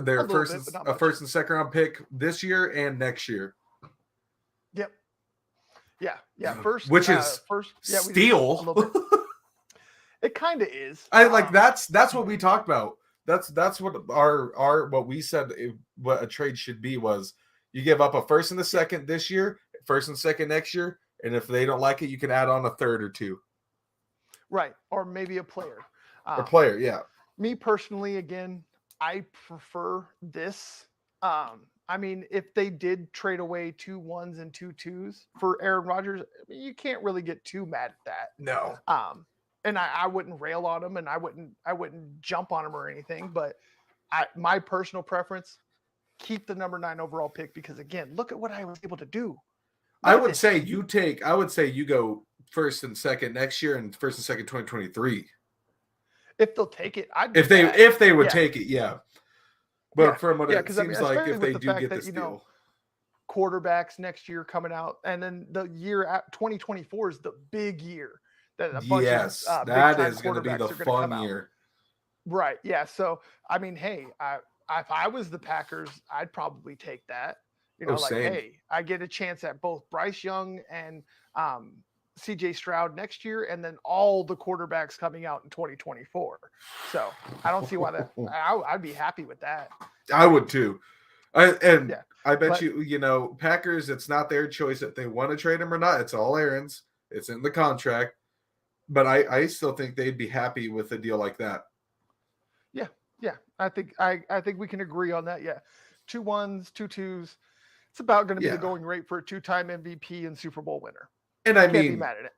their first and second round pick this year and next year. Yep. Yeah. First, which is steal. It kind of is. That's what we talked about. That's what what we said what a trade should be was you give up a first and a second this year, first and second next year, and if they don't like it, you can add on a 3rd or 2. Right, or maybe a player. Yeah. Me personally, again, I prefer this. I mean, if they did trade away 2 1s and 2 2s for Aaron Rodgers, you can't really get too mad at that. No. And I wouldn't rail on him, and I wouldn't jump on him or anything. But my personal preference, keep the number 9 overall pick, because again, look at what I was able to do. I would say you go first and second next year and first and second 2023. If they'll take it, if they would take it, yeah. But from what it seems like, if they do get this deal, quarterbacks next year coming out, and then the year 2024 is the big year that a bunch Yes, of that big-time is going to be the quarterbacks are going to come fun out. year. Right. Yeah. So, I mean, hey, if I was the Packers, I'd probably take that. Oh, Like, same. hey, I get a chance at both Bryce Young and CJ Stroud next year, and then all the quarterbacks coming out in 2024. So, I don't see why that. I'd be happy with that. I would too. Yeah. I bet But- you, Packers, it's not their choice if they want to trade him or not. It's all Aaron's. It's in the contract. But I still think they'd be happy with a deal like that. Yeah, I think we can agree on that. Yeah, 2 1s, 2 2s. It's about going to be Yeah. the going rate for a 2-time MVP and Super Bowl winner. And I Can't be mean, mad at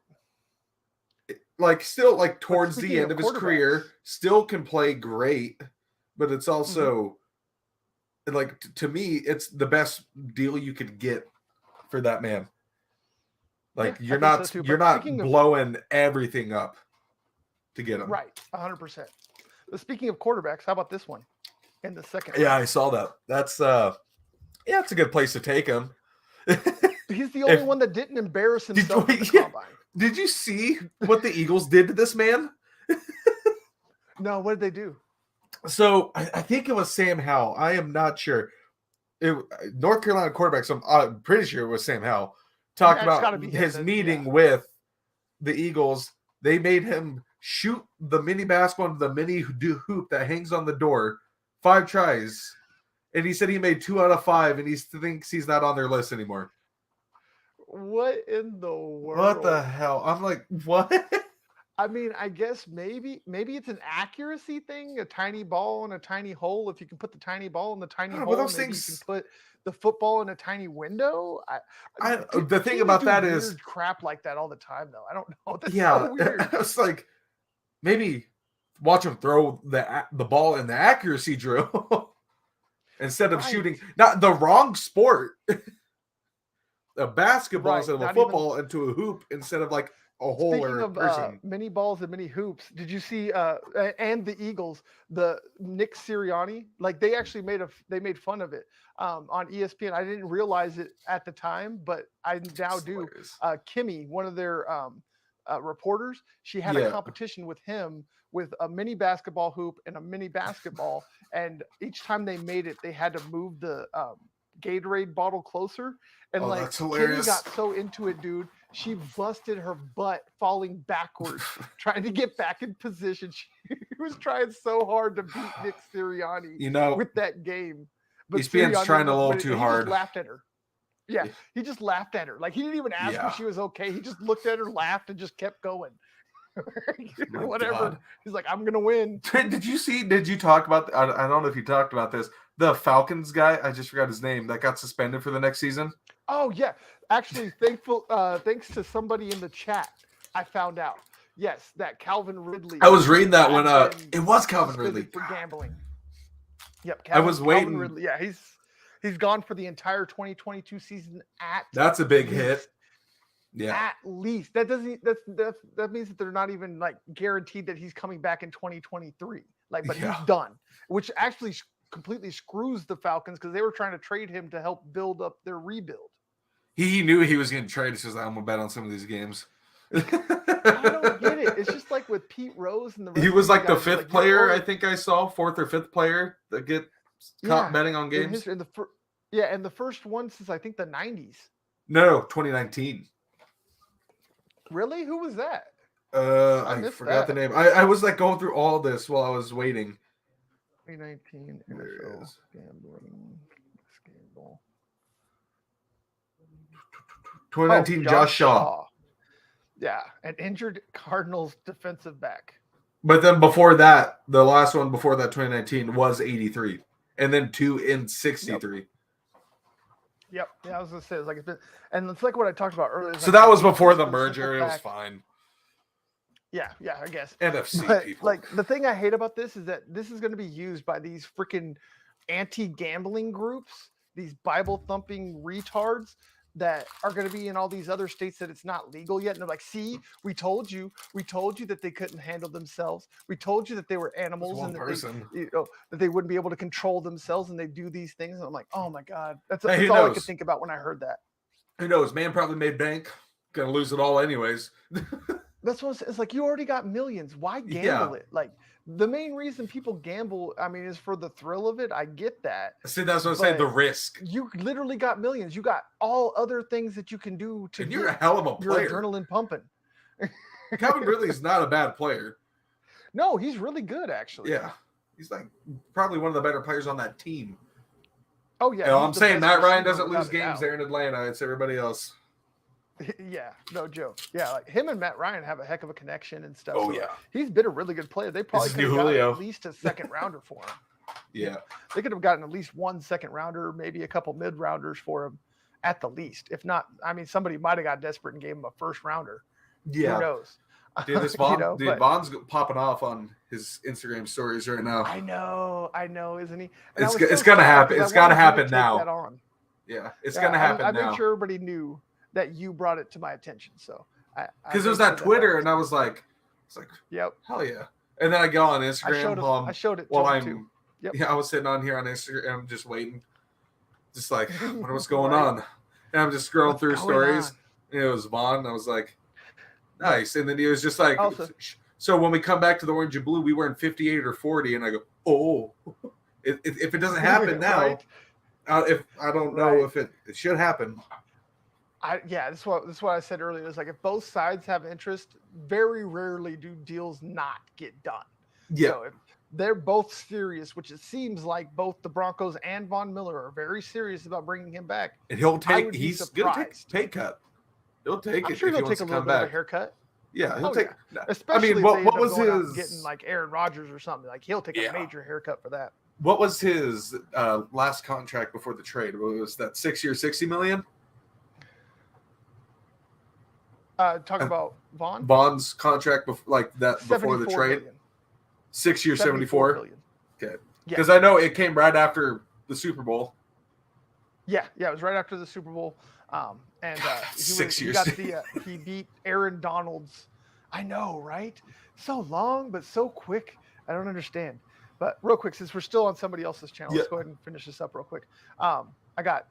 it. still towards the speaking end of of his career, still can play great. But it's also to me, it's the best deal you could get for that man. Like Yeah, you're I think not so too, you're but not speaking of- blowing everything up to get him. Right, 100%. But speaking of quarterbacks, how about this one in the second? Yeah, round? I saw that. That's it's a good place to take him. He's the only one that didn't embarrass himself at the yeah. combine. Did you see what the Eagles did to this man? No, what did they do? So I think it was Sam Howell. I am not sure. North Carolina quarterback. So I'm pretty sure it was Sam Howell. Talked Yeah, it's gotta about be him his then, meeting yeah. with the Eagles. They made him shoot the mini basketball into the mini hoop that hangs on the door 5 tries. And he said he made 2 out of 5, and he thinks he's not on their list anymore. What in the world? What the hell? I'm like, what? I mean, I guess maybe it's an accuracy thing, a tiny ball in a tiny hole. If you can put the tiny ball in the tiny Yeah, but hole, those maybe things- you can put the football in a tiny window. The thing teams about do that weird is, crap like that all the time, though. I don't know. That's yeah, so weird. it's like maybe watch him throw the ball in the accuracy drill instead of Right. shooting not the wrong sport. A basketball Right, instead of a not even- football into a hoop instead of like a hole Speaking or a of person. mini balls and mini hoops, did you see? And the Eagles, the Nick Sirianni, like they actually made fun of it on ESPN. I didn't realize it at the time, but I now do. Hilarious. Kimmy, one of their reporters, she had Yeah. a competition with him with a mini basketball hoop and a mini basketball, and each time they made it, they had to move the Gatorade bottle closer. And Oh, like that's Kimmy hilarious. got so into it, dude. She busted her butt falling backwards, trying to get back in position. She was trying so hard to beat Nick Sirianni You know, with that game. ESPN's Sirianni trying a little but too he hard. Just laughed at her. Yeah, Yeah. he just laughed at her. Like he didn't even ask Yeah. if she was okay. He just looked at her, laughed, and just kept going. My Whatever. God. He's like, I'm gonna win. Did you talk about, I don't know if you talked about this, the Falcons guy, I just forgot his name, that got suspended for the next season? Oh yeah, actually, thanks to somebody in the chat, I found out. Yes, that Calvin Ridley. I was reading that when had been it was Calvin suspended Ridley. for gambling. Yep, I was waiting. Calvin Ridley. Yeah, he's gone for the entire 2022 season at That's a big least. hit. Yeah. At least that doesn't that means that they're not even like guaranteed that he's coming back in 2023. Like, but Yeah. he's done, which actually completely screws the Falcons because they were trying to trade him to help build up their rebuild. He knew he was getting traded. So I'm gonna bet on some of these games. I don't get it. It's just like with Pete Rose and the rest He of was these like the guys, 5th like, player, you're I think I saw, 4th or 5th player that get caught Yeah, betting on in games. history, and the first one since I think the 90s. No, 2019. Really? Who was that? I missed forgot the that. name. I was like going through all this while I was waiting. 2019 There it NFL is. gambling scandal. 2019 Josh Shaw. Yeah, an injured Cardinals defensive back. But then before that, the last one before that 2019 was 83. And then 2 in 63. Yep. Yeah, I was gonna say it's like and it's like what I talked about earlier. So that was before the merger. It was fine. Yeah, I guess. NFC But people. like the thing I hate about this is that this is going to be used by these freaking anti-gambling groups, these Bible thumping retards that are going to be in all these other states that it's not legal yet. And they're like, see, we told you that they couldn't handle themselves. We told you that they were animals one and that person. that they wouldn't be able to control themselves, and they do these things. And I'm like, oh my God, that's Hey, who all I knows? could think about when I heard that. Who knows? Man probably made bank. Gonna lose it all anyways. That's what I'm saying. It's like you already got millions. Why gamble it? Like the main reason people gamble, I mean, is for the thrill of it. I get that. See, that's what I'm saying. The But risk. you literally got millions. You got all other things that you can do to And you're a get hell of a your player. adrenaline pumping. Calvin Ridley's not a bad player. No, he's really good, actually. Yeah. He's like probably one of the better players on that team. Oh yeah. You know, he's I'm the saying best Matt Ryan receiver doesn't lose without a games doubt. there in Atlanta. It's everybody else. Yeah, no joke. Yeah, like him and Matt Ryan have a heck of a connection and stuff. Oh, so yeah. He's been a really good player. They probably is could have new gotten Julio. at least a second rounder for him. Yeah. They could have gotten at least one second rounder, maybe a couple mid rounders for him at the least. If not, I mean, somebody might have got desperate and gave him a first rounder. Who Yeah. knows? Dude, this Vaughn, Vaughn's popping off on his Instagram stories right now. I know, isn't he? It's gonna happen. It's gotta happen now. Yeah, it's gonna happen I now. made sure everybody knew that you brought it to my attention. So because it was that Twitter, and I was like, yep, hell yeah. And then I go on Instagram. I showed it while to I'm, him too. Yep. Yeah, I was sitting on here on Instagram, just waiting, just like, what's going on? And I'm just scrolling through stories, and it was Vaughn. And I was like, nice. And then he was just like, also, so when we come back to the orange and blue, we were in 58 or 40, and I go, oh, if it doesn't happen now, right? If I don't know if it should happen. That's what I said earlier. It's like if both sides have interest, very rarely do deals not get done. Yeah. So if they're both serious, which it seems like both the Broncos and Von Miller are very serious about bringing him back. And he's going to take a pay cut. He'll take I'm it. sure if he'll he take a little bit of a haircut. Yeah, he'll take. Yeah. Especially I mean, what was his getting like Aaron Rodgers or something? Like he'll take a major haircut for that. What was his last contract before the trade? Was that 6 year, $60 million? Talk about Vaughn. Vaughn's contract before the trade. Million. 6 years, 74 million. Okay, because Yeah. I know it came right after the Super Bowl. Yeah, it was right after the Super Bowl. And he beat Aaron Donald's. I know, right? So long, but so quick. I don't understand. But real quick, since we're still on somebody else's channel, let's go ahead and finish this up real quick. I got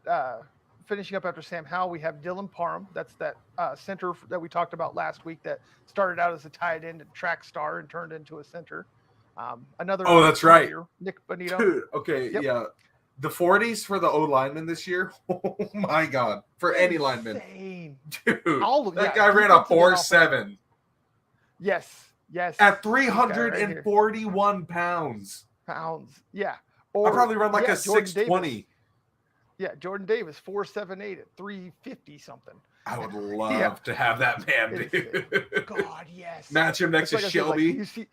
finishing up after Sam Howell. We have Dylan Parham. That's that center that we talked about last week that started out as a tight end and track star and turned into a center. Another. Oh, that's right. Nick Bonito. Dude, okay, yeah. The 40s for the O lineman this year. Oh my God! For any lineman, dude, that guy ran a 4.7. Yes. At 341 pounds. Yeah. I probably run like a 620. Yeah, Jordan Davis 4.78 at 350 something. I would love to have that man, dude. God, yes. Match him next to Shelby. You see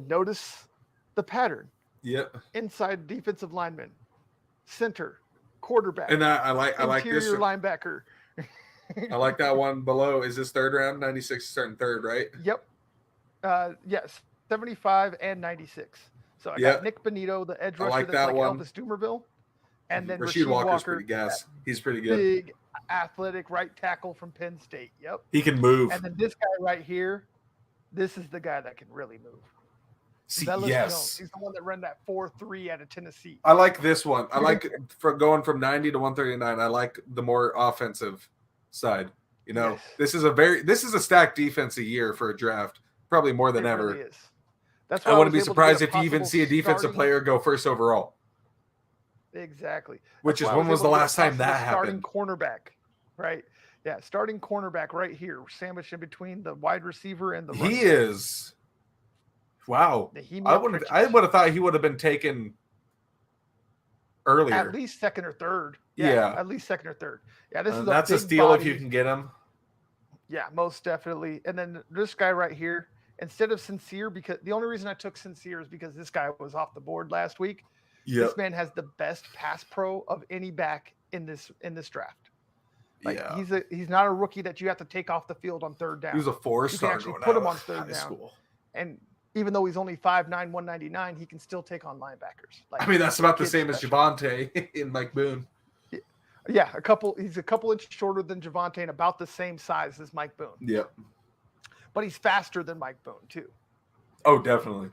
notice the pattern. Yep. Inside defensive lineman, center, quarterback, and I like this linebacker. I like that one below. Is this third round? 96 starting third, right? Yep. Yes, 75 and 96. So I got Nick Bonito, the edge rusher that's like Elvis Dumerville, and then Rasheed Walker's pretty gas. He's pretty good. Big, athletic right tackle from Penn State. Yep. He can move. And then this guy right here, this is the guy that can really move. See, Jones. He's the one that ran that 4.3 out of Tennessee. I like this one. I like going from 90 to 139. I like the more offensive side. You know, this is a stacked defensive year for a draft, probably more than ever. Really is. That's I wouldn't be surprised if you even see a defensive player go first overall. Exactly. Which is when was the last time that happened? Starting cornerback, right? Yeah, starting cornerback right here, sandwiched in between the wide receiver and the. He is. Wow. I would have thought he would have been taken earlier. At least second or third. Yeah. At least second or third. Yeah, that's a steal if you can get him. Yeah, most definitely. And then this guy right here, instead of Sincere, because the only reason I took Sincere is because this guy was off the board last week. Yep. This man has the best pass pro of any back in this draft. Like he's not a rookie that you have to take off the field on third down. He was a 4-star. You can actually put him on third down. And even though he's only 5'9", 199, he can still take on linebackers. Like, I mean, that's about the same as Javonte and Mike Boone. Yeah, he's a couple inches shorter than Javonte and about the same size as Mike Boone. Yep. But he's faster than Mike Boone, too. Oh, definitely.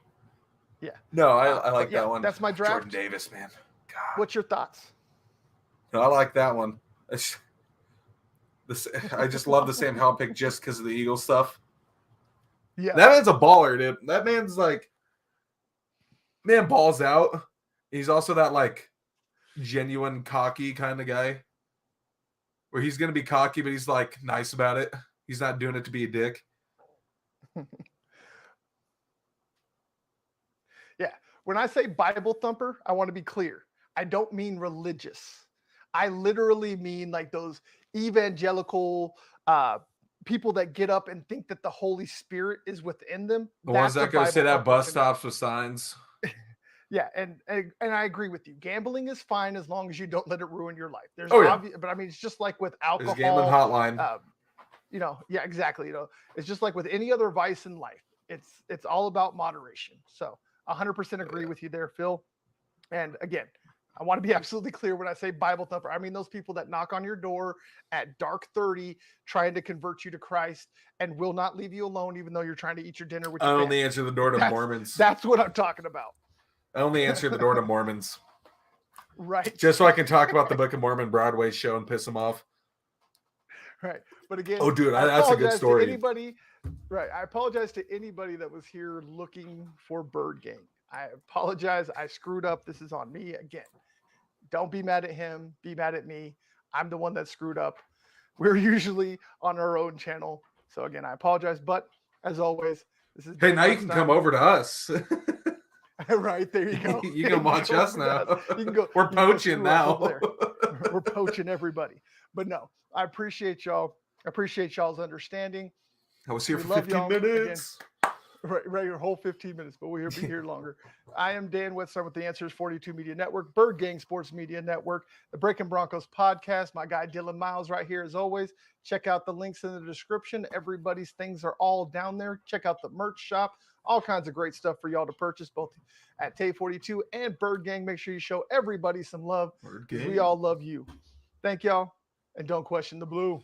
Yeah. No, I like that one. That's my draft. Jordan Davis, man. God. What's your thoughts? No, I like that one. I just love the Sam Howell pick just because of the Eagles stuff. Yeah. That man's a baller, dude. That man's like, man balls out. He's also that like genuine cocky kind of guy where he's going to be cocky, but he's like nice about it. He's not doing it to be a dick. Yeah. When I say Bible thumper, I want to be clear. I don't mean religious. I literally mean like those evangelical people that get up and think that the Holy Spirit is within them. The ones That's a that go sit Bible at thumper bus to me. stops with signs. Yeah, and I agree with you. Gambling is fine as long as you don't let it ruin your life. There's Oh, yeah. obvious, but I mean, it's just like with There's gambling alcohol. hotline. You know, yeah, exactly. You know, it's just like with any other vice in life. It's all about moderation. So 100% agree with you there, Phil. And again, I want to be absolutely clear when I say Bible thumper. I mean those people that knock on your door at dark 30 trying to convert you to Christ and will not leave you alone even though you're trying to eat your dinner with I your only family. answer the door to Mormons. That's what I'm talking about. I only answer the door to Mormons. Right. Just so I can talk about the Book of Mormon Broadway show and piss them off. Right. But again, Oh, dude, I that's a good apologize story. to anybody. Right. I apologize to anybody that was here looking for Bird Gang. I apologize. I screwed up. This is on me again. Don't be mad at him. Be mad at me. I'm the one that screwed up. We're usually on our own channel. So again, I apologize. But as always, this is Hey, Dan now you can Wetstein. come over to us. Right, there you go. You can watch go us over to now. us. You can go. We're you can go poaching screw us now. over there. We're poaching everybody. But no, I appreciate y'all. I appreciate y'all's understanding. I was here We for love 15 y'all. minutes. Right, your whole 15 minutes, but we'll be here longer. I am Dan Wetstein with the Answers 42 Media Network, Bird Gang Sports Media Network, the Breaking Broncos podcast. My guy Dylan Miles right here as always. Check out the links in the description. Everybody's things are all down there. Check out the merch shop. All kinds of great stuff for y'all to purchase, both at Tay42 and Bird Gang. Make sure you show everybody some love. We all love you. Thank y'all, and don't question the blue.